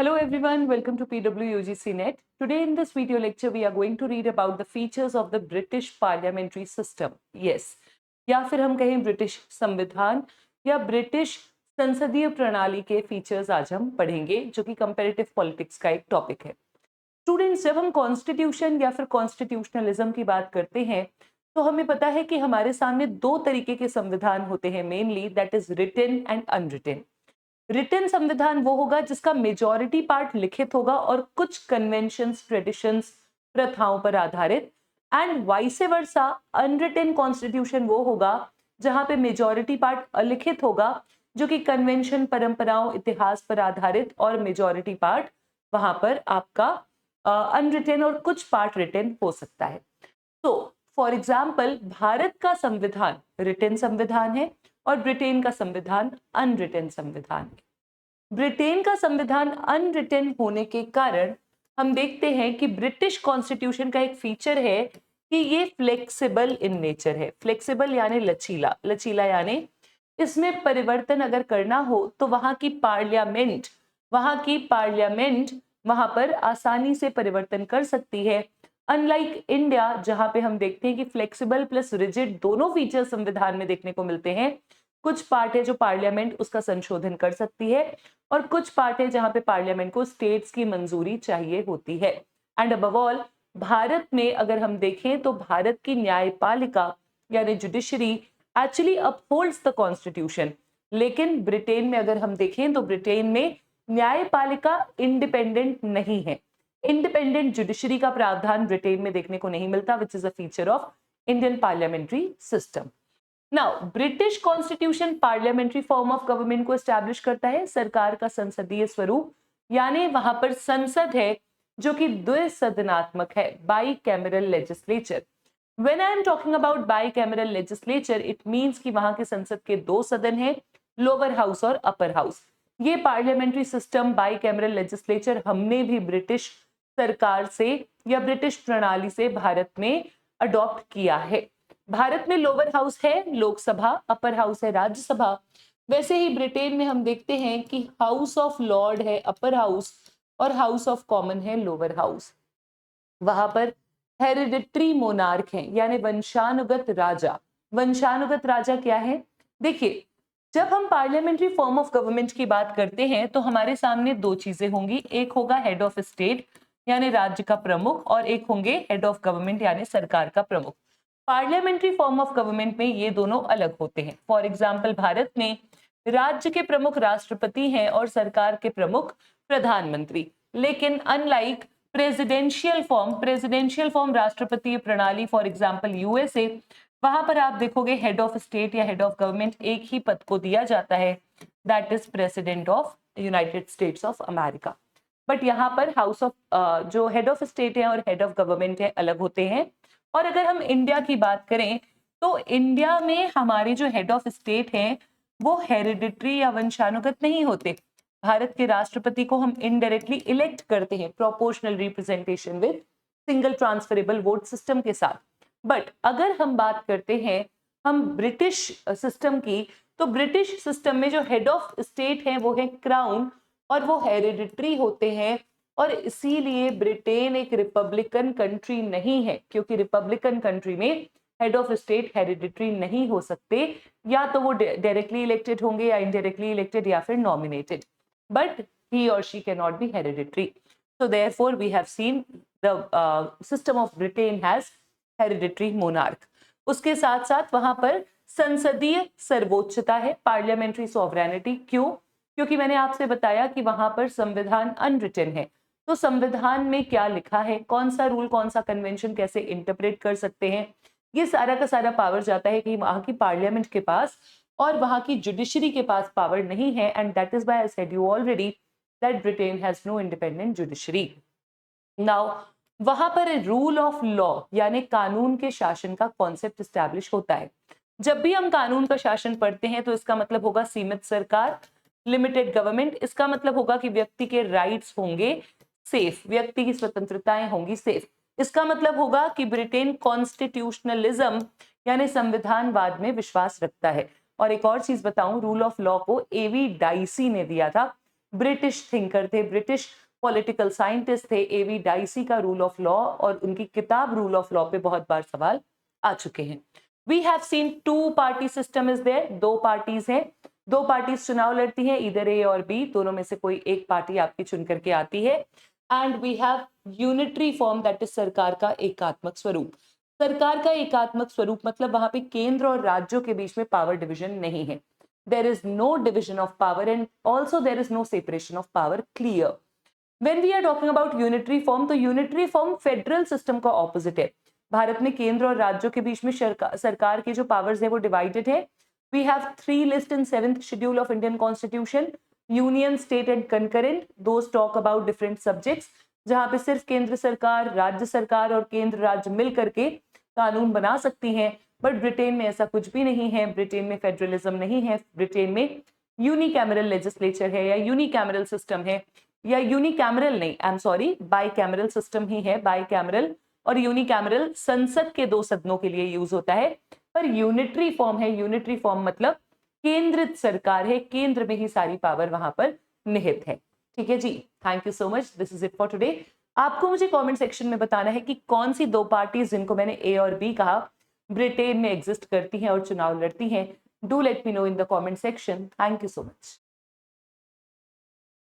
Hello everyone, welcome to PWUGC Net. Today in this video lecture we are going to read about the features of the British parliamentary system. Yes, या फिर हम कहें British संविधान या British संसदीय प्रणाली के फीचर्स आज हम पढ़ेंगे, जो कि कंपैरेटिव पॉलिटिक्स का एक टॉपिक है। स्टूडेंट्स, जब हम कॉन्स्टिट्यूशन या फिर कॉन्स्टिट्यूशनलिज्म की बात करते हैं तो हमें पता है कि हमारे सामने दो तरीके के संविधान होते हैं mainly, that is written and unwritten. Written संविधान वो होगा जिसका मेजॉरिटी पार्ट लिखित होगा और कुछ कन्वेंशंस, ट्रेडिशंस, प्रथाओं पर आधारित। And vice versa, unwritten constitution वो होगा जहां पे मेजॉरिटी पार्ट अलिखित होगा, जो कि कन्वेंशन, परंपराओं, इतिहास पर आधारित, और मेजॉरिटी पार्ट वहां पर आपका अनरिटन और कुछ पार्ट रिटन हो सकता है। तो फॉर एग्जाम्पल, भारत का संविधान रिटन संविधान है और ब्रिटेन का संविधान अनरिटन संविधान है। ब्रिटेन का संविधान अनरिटन होने के कारण हम देखते हैं कि ब्रिटिश कॉन्स्टिट्यूशन का एक फीचर है कि ये फ्लेक्सिबल इन नेचर है। फ्लेक्सिबल यानी लचीला, लचीला यानी इसमें परिवर्तन अगर करना हो तो वहां की पार्लियामेंट वहां पर आसानी से परिवर्तन कर सकती है। अनलाइक इंडिया, जहां पे हम देखते हैं कि फ्लेक्सिबल प्लस रिजिड दोनों फीचर संविधान में देखने को मिलते हैं। कुछ पार्ट है जो पार्लियामेंट उसका संशोधन कर सकती है और कुछ पार्ट है जहां पे पार्लियामेंट को स्टेट्स की मंजूरी चाहिए होती है। एंड अबव ऑल, भारत में अगर हम देखें तो भारत की न्यायपालिका यानी judiciary actually upholds the constitution. लेकिन ब्रिटेन में अगर हम देखें तो ब्रिटेन में न्यायपालिका इंडिपेंडेंट नहीं है। इंडिपेंडेंट जुडिशरी का प्रावधान ब्रिटेन में देखने को नहीं मिलता, which is a feature of Indian parliamentary system. Now, British constitution parliamentary form of government को एस्टैब्लिश करता है, सरकार का संसदीय स्वरूप, यानी वहां पर संसद है जो कि द्विसदनात्मक है, by cameral legislature. When I am talking about by cameral legislature, it means कि वहां के संसद के दो सदन हैं, लोअर हाउस और अपर हाउस। ये parliamentary system, by cameral legislature, हमने भी ब्रिटिश सरकार से या ब्रिटिश प्रणाली से भारत में अडॉप्ट किया है। भारत में लोअर हाउस है लोकसभा, अपर हाउस है राज्यसभा। वैसे ही ब्रिटेन में हम देखते हैं कि हाउस ऑफ लॉर्ड है अपर हाउस और हाउस ऑफ कॉमन है लोअर हाउस। वहां पर हेरिडिटरी मोनार्क है, यानी वंशानुगत राजा। वंशानुगत राजा क्या है? देखिए, जब हम पार्लियामेंट्री फॉर्म ऑफ गवर्नमेंट की बात करते हैं तो हमारे सामने दो चीजें होंगी। एक होगा हेड ऑफ स्टेट यानी राज्य का प्रमुख, और एक होंगे हेड ऑफ गवर्नमेंट यानी सरकार का प्रमुख। पार्लियामेंट्री फॉर्म ऑफ गवर्नमेंट में ये दोनों अलग होते हैं। फॉर एग्जाम्पल, भारत में राज्य के प्रमुख राष्ट्रपति हैं और सरकार के प्रमुख प्रधानमंत्री। लेकिन अनलाइक प्रेसिडेंशियल फॉर्म राष्ट्रपति प्रणाली, फॉर एग्जाम्पल यूएसए, वहां पर आप देखोगे हेड ऑफ स्टेट या हेड ऑफ गवर्नमेंट एक ही पद को दिया जाता है, that is president of United states of America. But यहाँ पर हाउस ऑफ जो हेड ऑफ स्टेट है और हेड ऑफ गवर्नमेंट है अलग होते हैं। और अगर हम इंडिया की बात करें तो इंडिया में हमारे जो हेड ऑफ स्टेट हैं वो हेरिडिटरी या वंशानुगत नहीं होते। भारत के राष्ट्रपति को हम इनडायरेक्टली इलेक्ट करते हैं proportional representation with single transferable vote system के साथ। बट अगर हम बात करते हैं हम ब्रिटिश सिस्टम की, तो ब्रिटिश सिस्टम में जो हेड ऑफ स्टेट है वो है क्राउन और वो हेरिडिटरी होते हैं। और इसीलिए ब्रिटेन एक रिपब्लिकन कंट्री नहीं है, क्योंकि रिपब्लिकन कंट्री में हेड ऑफ स्टेट हेरिडिटरी नहीं हो सकते, या तो वो डायरेक्टली इलेक्टेड होंगे या इनडायरेक्टली इलेक्टेड या फिर नॉमिनेटेड, बट ही और she can not be hereditary. So therefore we have seen the system of Britain has hereditary monarch. उसके साथ साथ वहां पर संसदीय सर्वोच्चता है, पार्लियामेंट्री सॉवरेनिटी। क्यों? क्योंकि मैंने आपसे बताया कि वहां पर संविधान अनरिटन है, तो संविधान में क्या लिखा है, कौन सा रूल, कौन सा कन्वेंशन कैसे इंटरप्रेट कर सकते हैं, ये सारा का सारा पावर जाता है कि वहां की पार्लियामेंट के पास और वहां की जुडिशरी के पास पावर नहीं है। And that is why I said you already that Britain has no independent judiciary. Now, वहां पर रूल ऑफ लॉ यानी कानून के शासन का कॉन्सेप्ट स्टैब्लिश होता है। जब भी हम कानून का शासन पढ़ते हैं तो इसका मतलब होगा सीमित सरकार, लिमिटेड गवर्नमेंट। इसका मतलब होगा कि व्यक्ति के राइट्स होंगे सेफ, व्यक्ति की स्वतंत्रताएं होंगी सेफ। इसका मतलब होगा कि ब्रिटेन कॉन्स्टिट्यूशनलिज्म यानी संविधानवाद में विश्वास रखता है। और एक और चीज बताऊं, रूल ऑफ लॉ को एवी डाइसी ने दिया था। ब्रिटिश थिंकर थे, ब्रिटिश पॉलिटिकल साइंटिस्ट थे, एवी डाइसी का रूल ऑफ लॉ और उनकी किताब रूल ऑफ लॉ पे बहुत बार सवाल आ चुके हैं। We have seen two party system is there, दो पार्टीज हैं, दो पार्टीज चुनाव लड़ती हैं, इधर ए और बी, दोनों में से कोई एक पार्टी आपकी चुन करके आती है। And we have unitary form, that is सरकार का एकात्मक स्वरूप। सरकार का एकात्मक स्वरूप मतलब वहां पे केंद्र और राज्यों के बीच में पावर डिवीजन नहीं है। There is no division of power and also there is no separation of power, clear. When we are talking about unitary form, तो यूनिटरी फॉर्म फेडरल सिस्टम का ऑपोजिट है। भारत में केंद्र और राज्यों के बीच में सरकार की जो पावर्स है वो डिवाइडेड है। We have 3 list in 7th schedule of Indian constitution, union, state and concurrent, those talk about different subjects, जहां पे सिर्फ केंद्र सरकार, राज्य सरकार और केंद्र राज्य मिल करके कानून बना सकती हैं। बट ब्रिटेन में ऐसा कुछ भी नहीं है, ब्रिटेन में फेडरलिज्म नहीं है, ब्रिटेन में यूनिकैमरल लेजिस्लेचर है या यूनिकैमरल सिस्टम है, या यूनिकैमरल नहीं, I am sorry, bicameral system ही है। बाइकैमरल और यूनिकैमरल संसद के 2 सदनों के लिए यूज होता है, पर यूनिटरी फॉर्म है। यूनिटरी फॉर्म मतलब केंद्रित सरकार है, केंद्र में ही सारी पावर वहां पर निहित है। ठीक है जी, thank you so much, this is it for today. आपको मुझे कमेंट सेक्शन में बताना है कि कौन सी 2 पार्टीज जिनको मैंने ए और बी कहा ब्रिटेन में एग्जिस्ट करती हैं और चुनाव लड़ती हैं। Do let me know in the comment section. Thank you so much.